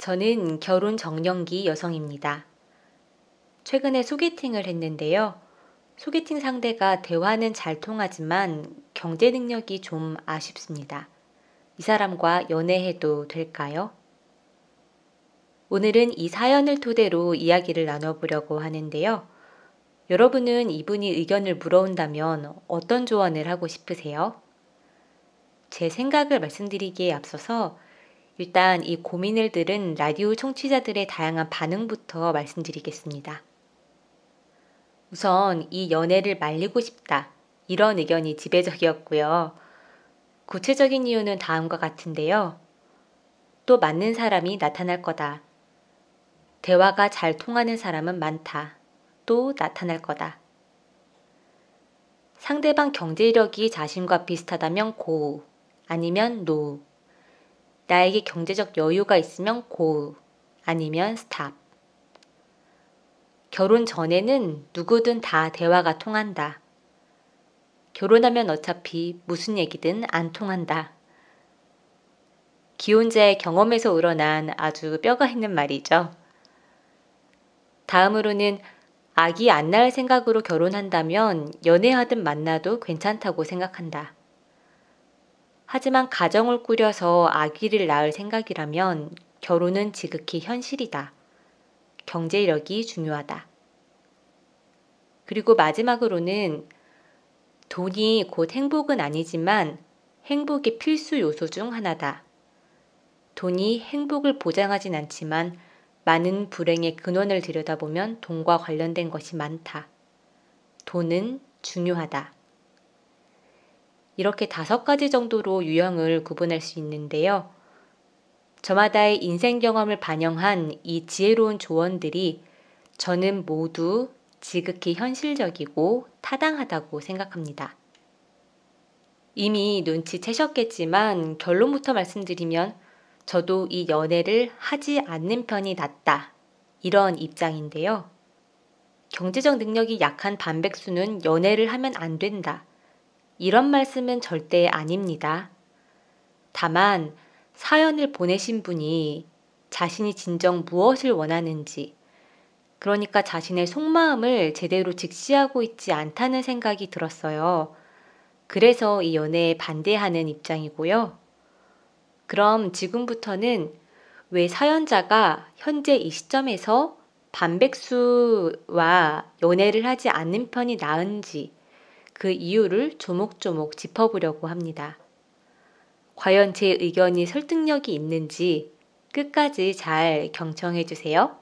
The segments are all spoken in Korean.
저는 결혼 정년기 여성입니다. 최근에 소개팅을 했는데요. 소개팅 상대가 대화는 잘 통하지만 경제 능력이 좀 아쉽습니다. 이 사람과 연애해도 될까요? 오늘은 이 사연을 토대로 이야기를 나눠보려고 하는데요. 여러분은 이분이 의견을 물어온다면 어떤 조언을 하고 싶으세요? 제 생각을 말씀드리기에 앞서서 일단 이 고민을 들은 라디오 청취자들의 다양한 반응부터 말씀드리겠습니다. 우선 이 연애를 말리고 싶다. 이런 의견이 지배적이었고요. 구체적인 이유는 다음과 같은데요. 또 맞는 사람이 나타날 거다. 대화가 잘 통하는 사람은 많다. 또 나타날 거다. 상대방 경제력이 자신과 비슷하다면 고, 아니면 노. 나에게 경제적 여유가 있으면 고, 아니면 스탑. 결혼 전에는 누구든 다 대화가 통한다. 결혼하면 어차피 무슨 얘기든 안 통한다. 기혼자의 경험에서 우러난 아주 뼈가 있는 말이죠. 다음으로는 아기 안 낳을 생각으로 결혼한다면 연애하듯 만나도 괜찮다고 생각한다. 하지만 가정을 꾸려서 아기를 낳을 생각이라면 결혼은 지극히 현실이다. 경제력이 중요하다. 그리고 마지막으로는 돈이 곧 행복은 아니지만 행복의 필수 요소 중 하나다. 돈이 행복을 보장하진 않지만 많은 불행의 근원을 들여다보면 돈과 관련된 것이 많다. 돈은 중요하다. 이렇게 5가지 정도로 유형을 구분할 수 있는데요. 저마다의 인생 경험을 반영한 이 지혜로운 조언들이 저는 모두 지극히 현실적이고 타당하다고 생각합니다. 이미 눈치채셨겠지만 결론부터 말씀드리면 저도 이 연애를 하지 않는 편이 낫다. 이런 입장인데요. 경제적 능력이 약한 반백수는 연애를 하면 안 된다. 이런 말씀은 절대 아닙니다. 다만 사연을 보내신 분이 자신이 진정 무엇을 원하는지, 그러니까 자신의 속마음을 제대로 직시하고 있지 않다는 생각이 들었어요. 그래서 이 연애에 반대하는 입장이고요. 그럼 지금부터는 왜 사연자가 현재 이 시점에서 반백수와 연애를 하지 않는 편이 나은지 그 이유를 조목조목 짚어보려고 합니다. 과연 제 의견이 설득력이 있는지 끝까지 잘 경청해 주세요.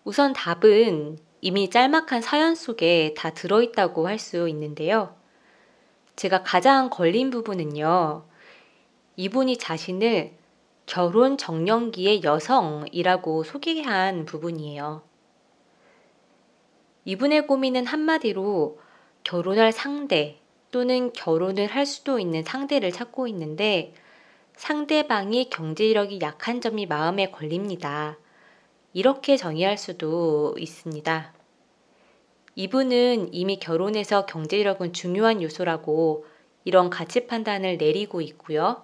우선 답은 이미 짤막한 사연 속에 다 들어있다고 할 수 있는데요. 제가 가장 걸린 부분은요. 이분이 자신을 결혼 정년기의 여성이라고 소개한 부분이에요. 이분의 고민은 한마디로 결혼할 상대 또는 결혼을 할 수도 있는 상대를 찾고 있는데 상대방이 경제력이 약한 점이 마음에 걸립니다. 이렇게 정의할 수도 있습니다. 이분은 이미 결혼해서 경제력은 중요한 요소라고 이런 가치 판단을 내리고 있고요.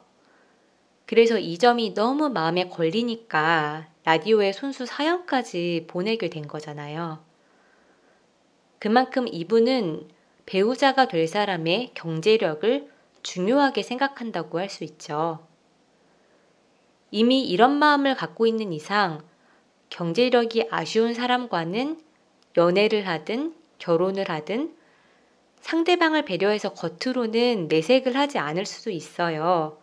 그래서 이 점이 너무 마음에 걸리니까 라디오에 손수 사연까지 보내게 된 거잖아요. 그만큼 이분은 배우자가 될 사람의 경제력을 중요하게 생각한다고 할 수 있죠. 이미 이런 마음을 갖고 있는 이상 경제력이 아쉬운 사람과는 연애를 하든 결혼을 하든 상대방을 배려해서 겉으로는 내색을 하지 않을 수도 있어요.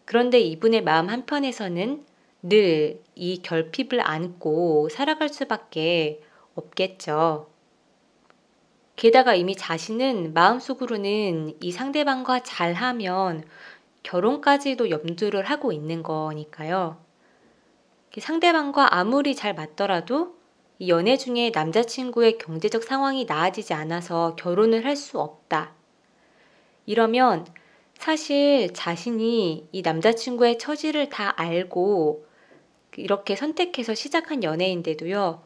그런데 이분의 마음 한편에서는 늘 이 결핍을 안고 살아갈 수밖에 없겠죠. 게다가 이미 자신은 마음속으로는 이 상대방과 잘하면 결혼까지도 염두를 하고 있는 거니까요. 상대방과 아무리 잘 맞더라도 이 연애 중에 남자친구의 경제적 상황이 나아지지 않아서 결혼을 할 수 없다. 이러면 사실 자신이 이 남자친구의 처지를 다 알고 이렇게 선택해서 시작한 연애인데도요.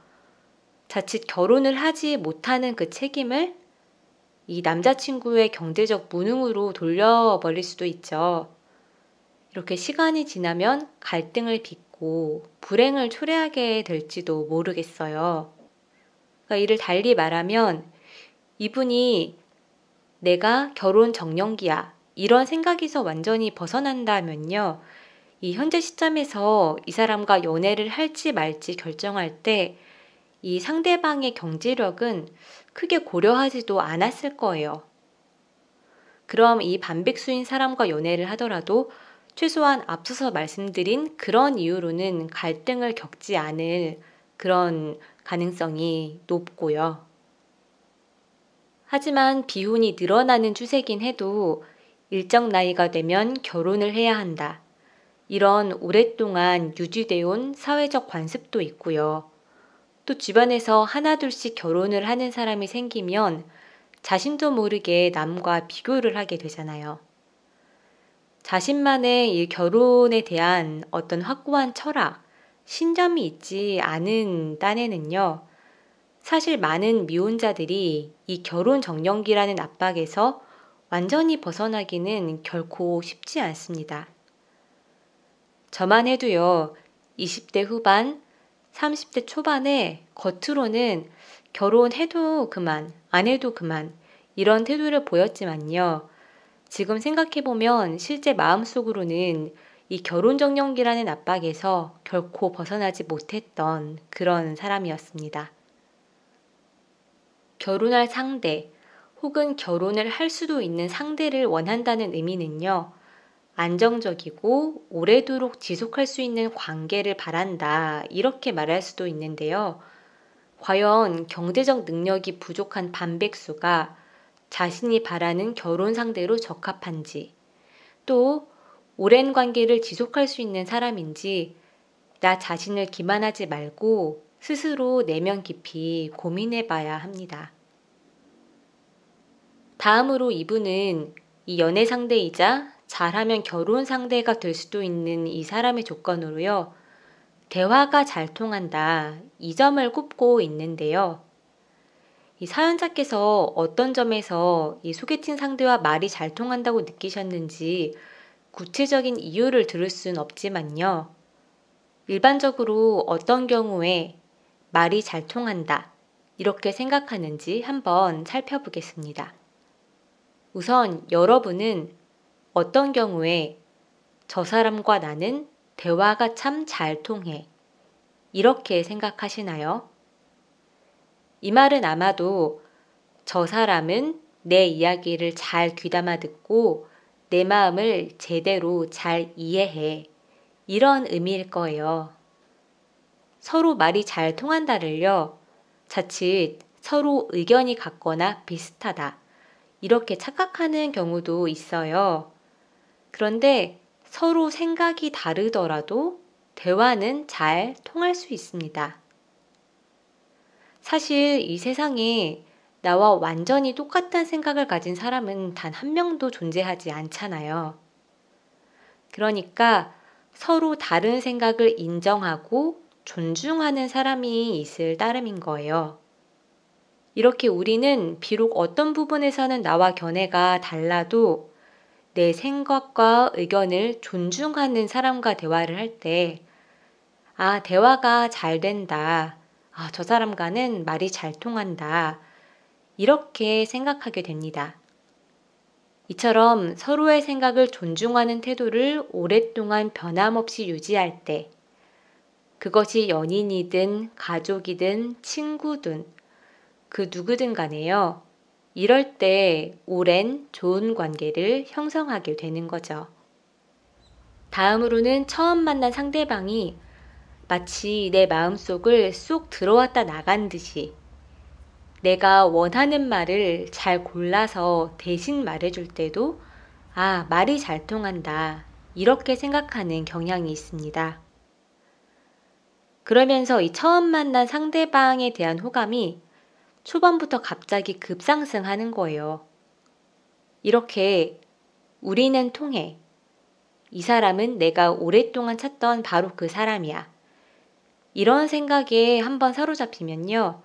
자칫 결혼을 하지 못하는 그 책임을 이 남자친구의 경제적 무능으로 돌려버릴 수도 있죠. 이렇게 시간이 지나면 갈등을 빚고 불행을 초래하게 될지도 모르겠어요. 그러니까 이를 달리 말하면 이분이 내가 결혼 정년기야 이런 생각에서 완전히 벗어난다면요. 이 현재 시점에서 이 사람과 연애를 할지 말지 결정할 때 이 상대방의 경제력은 크게 고려하지도 않았을 거예요. 그럼 이 반백수인 사람과 연애를 하더라도 최소한 앞서서 말씀드린 그런 이유로는 갈등을 겪지 않을 그런 가능성이 높고요. 하지만 비혼이 늘어나는 추세긴 해도 일정 나이가 되면 결혼을 해야 한다. 이런 오랫동안 유지되어 온 사회적 관습도 있고요. 또 주변에서 하나둘씩 결혼을 하는 사람이 생기면 자신도 모르게 남과 비교를 하게 되잖아요. 자신만의 이 결혼에 대한 어떤 확고한 철학, 신념이 있지 않은 딴에는요. 사실 많은 미혼자들이 이 결혼 정년기라는 압박에서 완전히 벗어나기는 결코 쉽지 않습니다. 저만 해도요. 20대 후반, 30대 초반에 겉으로는 결혼해도 그만, 안 해도 그만 이런 태도를 보였지만요. 지금 생각해보면 실제 마음속으로는 이 결혼정년기라는 압박에서 결코 벗어나지 못했던 그런 사람이었습니다. 결혼할 상대 혹은 결혼을 할 수도 있는 상대를 원한다는 의미는요. 안정적이고 오래도록 지속할 수 있는 관계를 바란다 이렇게 말할 수도 있는데요. 과연 경제적 능력이 부족한 반백수가 자신이 바라는 결혼 상대로 적합한지 또 오랜 관계를 지속할 수 있는 사람인지 나 자신을 기만하지 말고 스스로 내면 깊이 고민해 봐야 합니다. 다음으로 이분은 이 연애 상대이자 잘하면 결혼 상대가 될 수도 있는 이 사람의 조건으로요. 대화가 잘 통한다. 이 점을 꼽고 있는데요. 이 사연자께서 어떤 점에서 이 소개팅 상대와 말이 잘 통한다고 느끼셨는지 구체적인 이유를 들을 순 없지만요. 일반적으로 어떤 경우에 말이 잘 통한다. 이렇게 생각하는지 한번 살펴보겠습니다. 우선 여러분은 어떤 경우에 저 사람과 나는 대화가 참 잘 통해. 이렇게 생각하시나요? 이 말은 아마도 저 사람은 내 이야기를 잘 귀담아 듣고 내 마음을 제대로 잘 이해해. 이런 의미일 거예요. 서로 말이 잘 통한다를요. 자칫 서로 의견이 같거나 비슷하다. 이렇게 착각하는 경우도 있어요. 그런데 서로 생각이 다르더라도 대화는 잘 통할 수 있습니다. 사실 이 세상에 나와 완전히 똑같은 생각을 가진 사람은 단 한 명도 존재하지 않잖아요. 그러니까 서로 다른 생각을 인정하고 존중하는 사람이 있을 따름인 거예요. 이렇게 우리는 비록 어떤 부분에서는 나와 견해가 달라도 내 생각과 의견을 존중하는 사람과 대화를 할 때, 대화가 잘 된다. 저 사람과는 말이 잘 통한다. 이렇게 생각하게 됩니다. 이처럼 서로의 생각을 존중하는 태도를 오랫동안 변함없이 유지할 때, 그것이 연인이든 가족이든 친구든 그 누구든 간에요. 이럴 때 오랜 좋은 관계를 형성하게 되는 거죠. 다음으로는 처음 만난 상대방이 마치 내 마음속을 쏙 들어왔다 나간 듯이 내가 원하는 말을 잘 골라서 대신 말해줄 때도 말이 잘 통한다. 이렇게 생각하는 경향이 있습니다. 그러면서 이 처음 만난 상대방에 대한 호감이 초반부터 갑자기 급상승하는 거예요. 이렇게 우리는 통해. 이 사람은 내가 오랫동안 찾던 바로 그 사람이야. 이런 생각에 한번 사로잡히면요.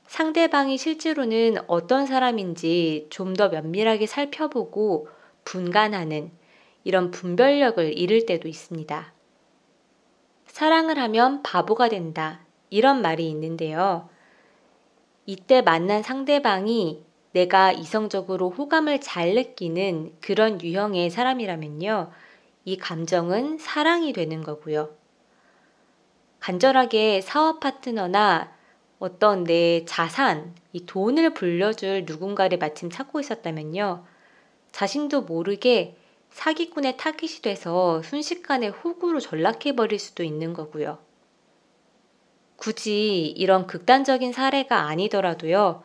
상대방이 실제로는 어떤 사람인지 좀 더 면밀하게 살펴보고 분간하는 이런 분별력을 잃을 때도 있습니다. 사랑을 하면 바보가 된다. 이런 말이 있는데요. 이때 만난 상대방이 내가 이성적으로 호감을 잘 느끼는 그런 유형의 사람이라면요. 이 감정은 사랑이 되는 거고요. 간절하게 사업 파트너나 어떤 내 자산, 이 돈을 불려줄 누군가를 마침 찾고 있었다면요. 자신도 모르게 사기꾼의 타깃이 돼서 순식간에 호구로 전락해버릴 수도 있는 거고요. 굳이 이런 극단적인 사례가 아니더라도요.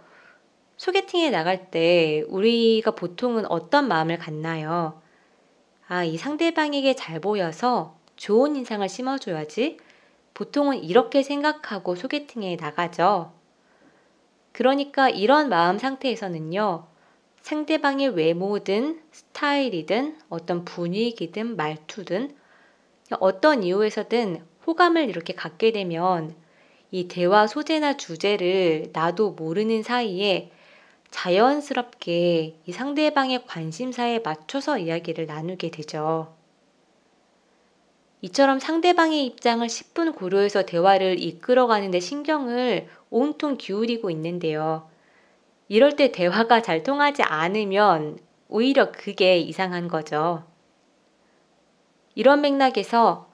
소개팅에 나갈 때 우리가 보통은 어떤 마음을 갖나요? 아, 이 상대방에게 잘 보여서 좋은 인상을 심어줘야지. 보통은 이렇게 생각하고 소개팅에 나가죠. 그러니까 이런 마음 상태에서는요. 상대방의 외모든 스타일이든 어떤 분위기든 말투든 어떤 이유에서든 호감을 이렇게 갖게 되면 이 대화 소재나 주제를 나도 모르는 사이에 자연스럽게 이 상대방의 관심사에 맞춰서 이야기를 나누게 되죠. 이처럼 상대방의 입장을 10분 고려해서 대화를 이끌어가는 데 신경을 온통 기울이고 있는데요. 이럴 때 대화가 잘 통하지 않으면 오히려 그게 이상한 거죠. 이런 맥락에서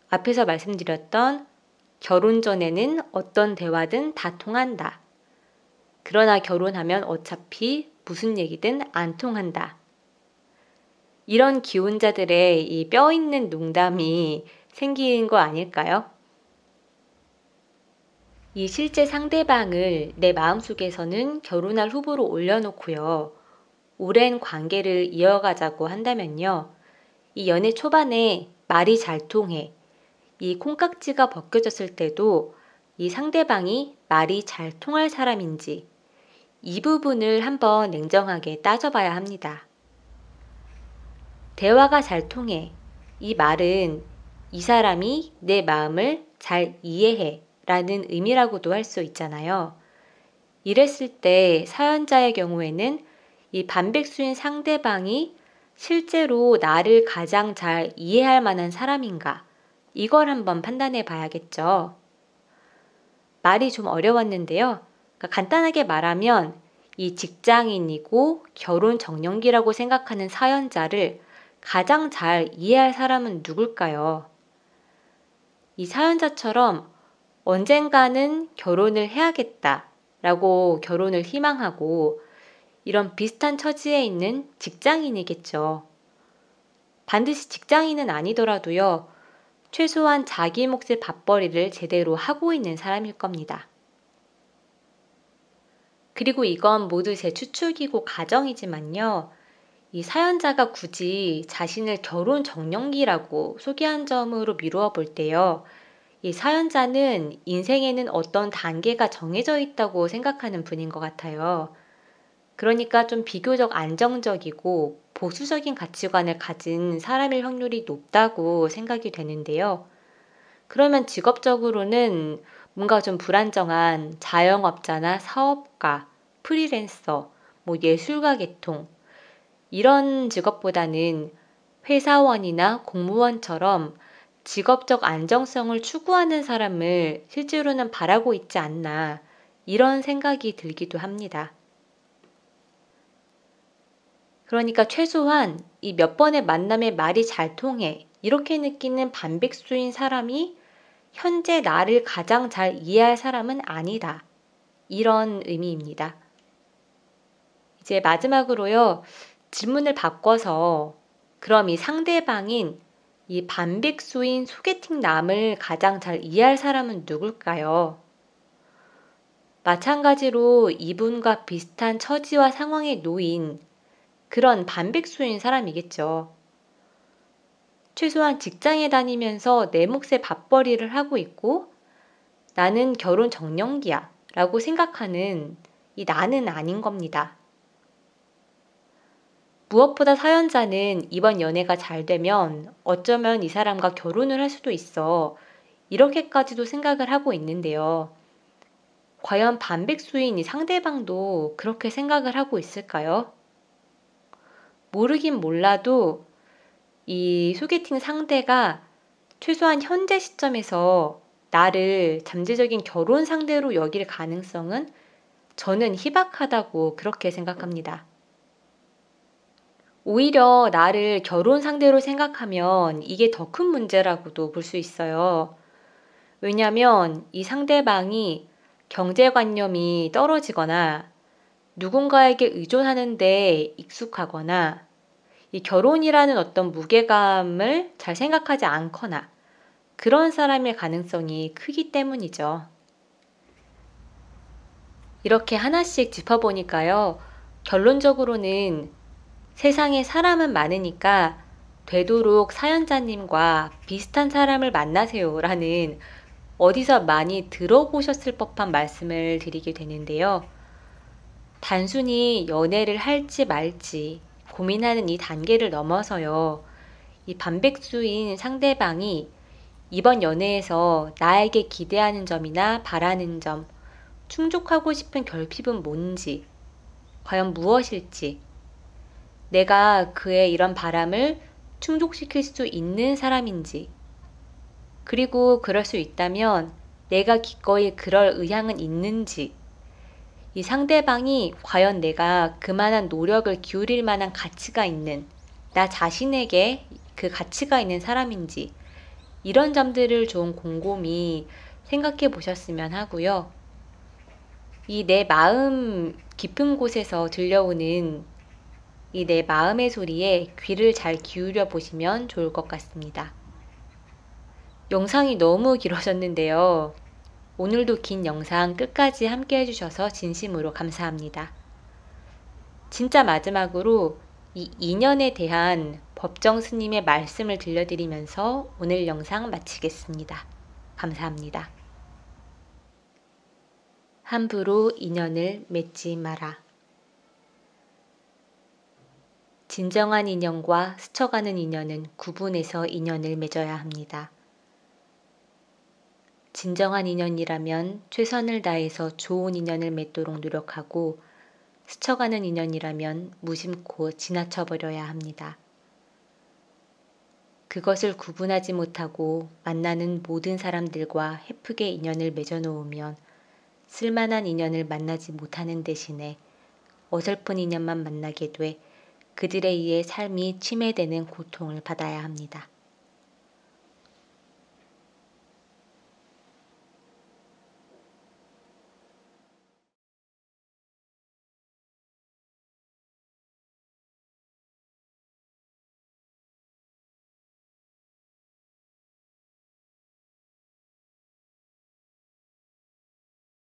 앞에서 말씀드렸던 결혼 전에는 어떤 대화든 다 통한다. 그러나 결혼하면 어차피 무슨 얘기든 안 통한다. 이런 기혼자들의 이 뼈 있는 농담이 생긴 거 아닐까요? 이 실제 상대방을 내 마음속에서는 결혼할 후보로 올려놓고요. 오랜 관계를 이어가자고 한다면요. 이 연애 초반에 말이 잘 통해 이 콩깍지가 벗겨졌을 때도 이 상대방이 말이 잘 통할 사람인지 이 부분을 한번 냉정하게 따져봐야 합니다. 대화가 잘 통해 이 말은 이 사람이 내 마음을 잘 이해해 라는 의미라고도 할 수 있잖아요. 이랬을 때 사연자의 경우에는 이 반백수인 상대방이 실제로 나를 가장 잘 이해할 만한 사람인가 이걸 한번 판단해 봐야겠죠. 말이 좀 어려웠는데요. 그러니까 간단하게 말하면 이 직장인이고 결혼 정년기라고 생각하는 사연자를 가장 잘 이해할 사람은 누굴까요? 이 사연자처럼 언젠가는 결혼을 해야겠다라고 결혼을 희망하고 이런 비슷한 처지에 있는 직장인이겠죠. 반드시 직장인은 아니더라도요. 최소한 자기 몫의 밥벌이를 제대로 하고 있는 사람일 겁니다. 그리고 이건 모두 제 추측이고 가정이지만요. 이 사연자가 굳이 자신을 결혼 정년기라고 소개한 점으로 미루어 볼 때요. 이 사연자는 인생에는 어떤 단계가 정해져 있다고 생각하는 분인 것 같아요. 그러니까 좀 비교적 안정적이고 보수적인 가치관을 가진 사람일 확률이 높다고 생각이 되는데요. 그러면 직업적으로는 뭔가 좀 불안정한 자영업자나 사업가, 프리랜서, 뭐 예술가 계통, 이런 직업보다는 회사원이나 공무원처럼 직업적 안정성을 추구하는 사람을 실제로는 바라고 있지 않나, 이런 생각이 들기도 합니다. 그러니까 최소한 이 몇 번의 만남에 말이 잘 통해 이렇게 느끼는 반백수인 사람이 현재 나를 가장 잘 이해할 사람은 아니다. 이런 의미입니다. 이제 마지막으로요. 질문을 바꿔서 그럼 이 상대방인 이 반백수인 소개팅남을 가장 잘 이해할 사람은 누굴까요? 마찬가지로 이분과 비슷한 처지와 상황에 놓인 그런 반백수인 사람이겠죠. 최소한 직장에 다니면서 내 몫의 밥벌이를 하고 있고 나는 결혼 정년기야 라고 생각하는 이 나는 아닌 겁니다. 무엇보다 사연자는 이번 연애가 잘 되면 어쩌면 이 사람과 결혼을 할 수도 있어 이렇게까지도 생각을 하고 있는데요. 과연 반백수인 이 상대방도 그렇게 생각을 하고 있을까요? 모르긴 몰라도 이 소개팅 상대가 최소한 현재 시점에서 나를 잠재적인 결혼 상대로 여길 가능성은 저는 희박하다고 그렇게 생각합니다. 오히려 나를 결혼 상대로 생각하면 이게 더 큰 문제라고도 볼 수 있어요. 왜냐면 이 상대방이 경제관념이 떨어지거나 누군가에게 의존하는데 익숙하거나 이 결혼이라는 어떤 무게감을 잘 생각하지 않거나 그런 사람일 가능성이 크기 때문이죠. 이렇게 하나씩 짚어보니까요. 결론적으로는 세상에 사람은 많으니까 되도록 사연자님과 비슷한 사람을 만나세요 라는 어디서 많이 들어보셨을 법한 말씀을 드리게 되는데요. 단순히 연애를 할지 말지 고민하는 이 단계를 넘어서요. 이 반백수인 상대방이 이번 연애에서 나에게 기대하는 점이나 바라는 점, 충족하고 싶은 결핍은 뭔지, 과연 무엇일지, 내가 그의 이런 바람을 충족시킬 수 있는 사람인지, 그리고 그럴 수 있다면 내가 기꺼이 그럴 의향은 있는지, 이 상대방이 과연 내가 그만한 노력을 기울일 만한 가치가 있는 나 자신에게 그 가치가 있는 사람인지 이런 점들을 좀 곰곰이 생각해 보셨으면 하고요. 이 내 마음 깊은 곳에서 들려오는 이 내 마음의 소리에 귀를 잘 기울여 보시면 좋을 것 같습니다. 영상이 너무 길어졌는데요. 오늘도 긴 영상 끝까지 함께 해주셔서 진심으로 감사합니다. 진짜 마지막으로 이 인연에 대한 법정 스님의 말씀을 들려드리면서 오늘 영상 마치겠습니다. 감사합니다. 함부로 인연을 맺지 마라. 진정한 인연과 스쳐가는 인연은 구분해서 인연을 맺어야 합니다. 진정한 인연이라면 최선을 다해서 좋은 인연을 맺도록 노력하고 스쳐가는 인연이라면 무심코 지나쳐버려야 합니다. 그것을 구분하지 못하고 만나는 모든 사람들과 헤프게 인연을 맺어놓으면 쓸만한 인연을 만나지 못하는 대신에 어설픈 인연만 만나게 돼 그들에 의해 삶이 침해되는 고통을 받아야 합니다.